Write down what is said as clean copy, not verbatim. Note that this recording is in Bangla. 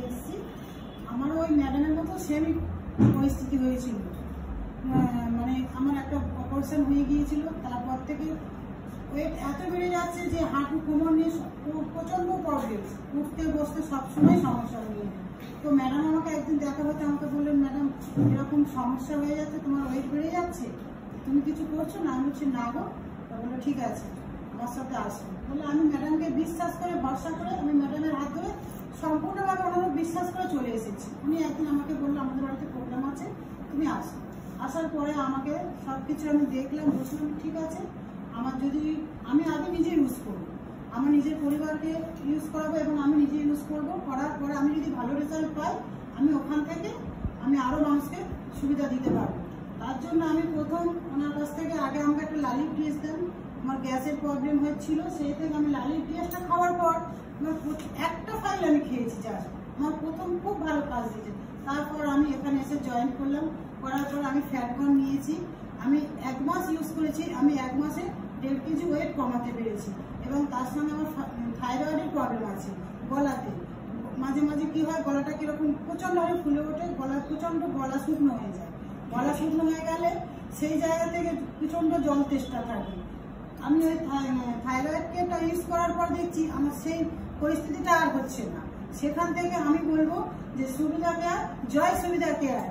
এসেছি। আমারও ওই ম্যাডামের মতো সেম পরিস্থিতি হয়েছিল। মানে আমার একটা অপারেশন হয়ে গিয়েছিল, তারপর থেকে ওয়েট এত বেড়ে যাচ্ছে যে হাঁটু কোমর নিয়ে প্রচন্ড প্রবলেম, উঠতে বসতে সবসময় সমস্যা হয়ে যায়। তো ম্যাডাম আমাকে একদিন দেখা হতে আমাকে বললেন, ম্যাডাম এরকম সমস্যা হয়ে যাচ্ছে, তোমার ওয়েট বেড়ে যাচ্ছে, তুমি কিছু করছো না? আমি বলছি না গো। তা বললো ঠিক আছে আমার সাথে আসো। বলে আমি ম্যাডামকে বিশ্বাস করে ভরসা করে আমি ম্যাডামের হাত ধরে সম্পূর্ণভাবে ওনারা বিশ্বাস করে চলে এসেছি। উনি একদিন আমাকে বললো আমাদের বাড়িতে প্রোগ্রাম আছে, তুমি আসো। আসার পরে আমাকে সব কিছু আমি দেখলাম, বুঝলাম ঠিক আছে, আমার যদি আমি আগে নিজে ইউজ করবো, আমার নিজের পরিবারকে ইউজ করাবো এবং আমি নিজে ইউজ করবো, করার পরে আমি যদি ভালো রেজাল্ট পাই আমি ওখান থেকে আমি আরও মানুষকে সুবিধা দিতে পারবো। তার জন্য আমি প্রথম ওনার কাছ থেকে আগে আমাকে একটা লালিপ টিএস দেন, আমার গ্যাসের প্রবলেম হয়েছিল, সেই থেকে আমি লালিপ টিএসটা খাওয়ার পর আমার একটা ফাইল আমি খেয়েছি, জাস্ট আমার প্রথম খুব ভালো কাজ দিয়েছে। তারপর আমি এখানে এসে জয়েন করলাম, করার পর আমি ফ্যাটকন নিয়েছি, আমি 1 মাস ইউজ করেছি, আমি 1 মাসে 1.5 কেজি ওয়েট কমাতে পেরেছি। এবং তার সঙ্গে আমার থাইরয়েডের প্রবলেম আছে, গলাতে মাঝে মাঝে কি হয়, গলাটা কিরকম প্রচন্ডভাবে ফুলে ওঠে, প্রচন্ড গলা শুকনো হয়ে যায়। গলা শুকনো হয়ে গেলে সেই জায়গা থেকে প্রচন্ড জল তেষ্টা থাকে। আমি ওই থাইরয়েড কেটা ইউজ করার পর দেখছি আমার সেই পরিস্থিতিটা আর হচ্ছে না। সেখান থেকে আমি বলবো যে সুবিধা কেয়ার, জয় সুবিধা কেয়ার।